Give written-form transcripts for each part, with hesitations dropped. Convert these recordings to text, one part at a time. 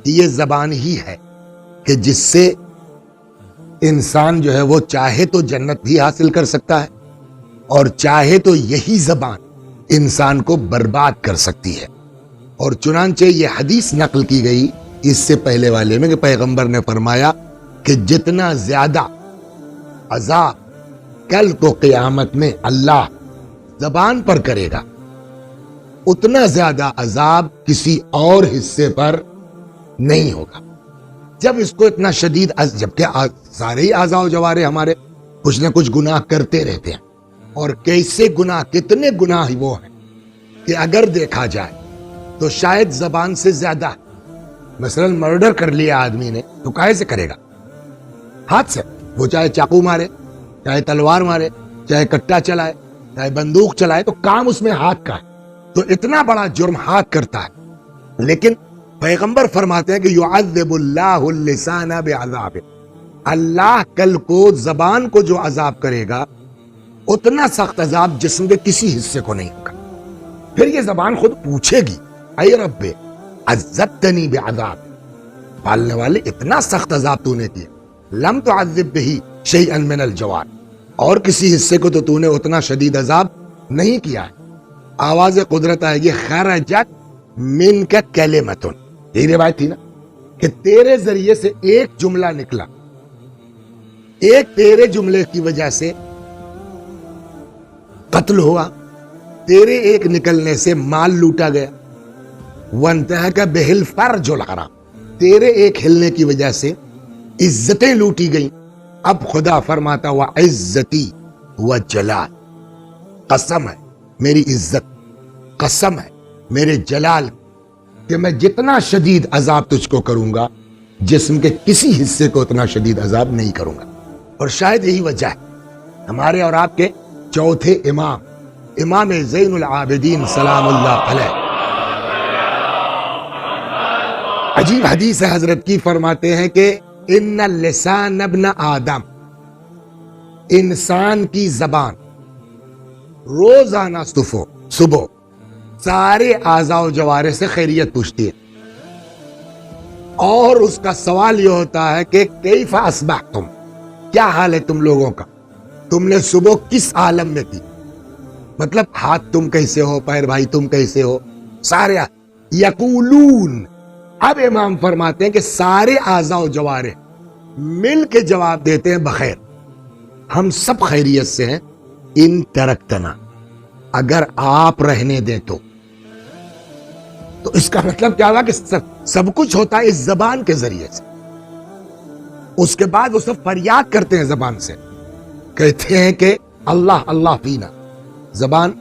کہ یہ زبان ہی ہے کہ جس سے انسان جو ہے وہ چاہے تو جنت بھی حاصل کر سکتا ہے اور چاہے تو یہی زبان انسان کو برباد کر سکتی ہے۔ اور چنانچہ یہ حدیث نقل کی گئی اس سے پہلے والے میں کہ پیغمبر نے فرمایا کہ جتنا زیادہ عذاب کل کو قیامت میں اللہ زبان پر کرے گا اتنا زیادہ عذاب کسی اور حصے پر نہیں ہوگا۔ جب اس کو اتنا شدید جبکہ سارے ہی اعضاء و جوارح ہمارے کچھ نہ کچھ گناہ کرتے رہتے ہیں، اور کیسے گناہ، کتنے گناہ وہ ہیں کہ اگر دیکھا جائے تو شاید زبان سے زیادہ۔ مثلا مرڈر کر لیا آدمی نے تو کہے سے کرے گا؟ ہاتھ سے، وہ چاہے چاقو مارے، چاہے تلوار مارے، چاہے کٹا چلائے، چاہے بندوق چلائے، تو کام اس میں ہاتھ کا ہے، تو اتنا بڑا جرم ہاتھ کرتا ہے۔ لیکن پیغمبر فرماتے ہیں کہ یعذب اللہ اللسان بعذاب، اللہ کل کو زبان کو جو عذاب کرے گا اتنا سخت عذاب جسم کے کسی حصے کو نہیں ہوگا۔ پھر یہ زبان خود پوچھے گی اے رب عذبتنی بعذاب، پالنے والے اتنا سخت عذاب تو نے کیا، لم تعذب بہ شیئا من الجوار، اور کسی حصے کو تو نے اتنا شدید عذاب نہیں کیا ہے۔ آواز قدرت آئے گی خرجت منک کلمۃ، یہ روایت تھی نا کہ تیرے ذریعے سے ایک جملہ نکلا، ایک تیرے جملے کی وجہ سے قتل ہوا، تیرے ایک نکلنے سے مال لوٹا گیا، وانتہک بہ الفرج الحرام، تیرے ایک ہلنے کی وجہ سے عزتیں لوٹی گئیں۔ اب خدا فرماتا ہوا عزتی و جلال، قسم ہے میری عزت، قسم ہے میرے جلال کہ میں جتنا شدید عذاب تجھ کو کروں گا جسم کے کسی حصے کو اتنا شدید عذاب نہیں کروں گا۔ اور شاید یہی وجہ ہے ہمارے اور آپ کے چوتھے امام زین العابدین سلام اللہ علیہ عجیب حدیث ہے حضرت کی، فرماتے ہیں کہ ان اللسان ابن آدم، انسان کی زبان روزانہ صبح سارے اعضاء و جوارح سے خیریت پوچھتی ہے، اور اس کا سوال یہ ہوتا ہے کہ کیف اصبحتم، کیا حال ہے تم لوگوں کا، تم نے صبح کس عالم میں تھی، مطلب ہاتھ تم کیسے ہو، پیر بھائی تم کیسے ہو، سارے یقولون۔ اب امام فرماتے ہیں کہ سارے اعضاء و جوارح مل کے جواب دیتے ہیں بخیر، ہم سب خیریت سے ہیں، ان ترکتنا، اگر آپ رہنے دیں تو اس کا مطلب کیا ہوا کہ سب کچھ ہوتا ہے اس زبان کے ذریعے سے۔ اس کے بعد وہ سب فریاد کرتے ہیں زبان سے، کہتے ہیں کہ اللہ اللہ فینا، زبان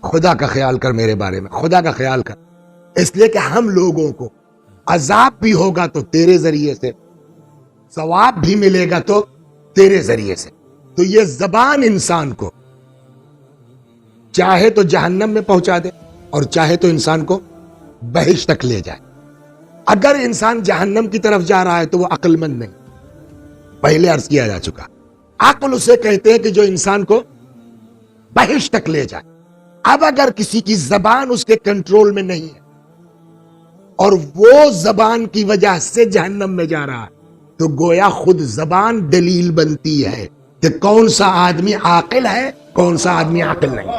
خدا کا خیال کر میرے بارے میں، خدا کا خیال کر، اس لیے کہ ہم لوگوں کو عذاب بھی ہوگا تو تیرے ذریعے سے، ثواب بھی ملے گا تو تیرے ذریعے سے۔ تو یہ زبان انسان کو چاہے تو جہنم میں پہنچا دے اور چاہے تو انسان کو بہشت تک لے جائے۔ اگر انسان جہنم کی طرف جا رہا ہے تو وہ عقل مند نہیں، پہلے عرض کیا جا چکا، عقل اسے کہتے ہیں کہ جو انسان کو بہشت تک لے جائے۔ اب اگر کسی کی زبان اس کے کنٹرول میں نہیں ہے اور وہ زبان کی وجہ سے جہنم میں جا رہا ہے تو گویا خود زبان دلیل بنتی ہے کہ کون سا آدمی عاقل ہے، کون سا آدمی عاقل نہیں۔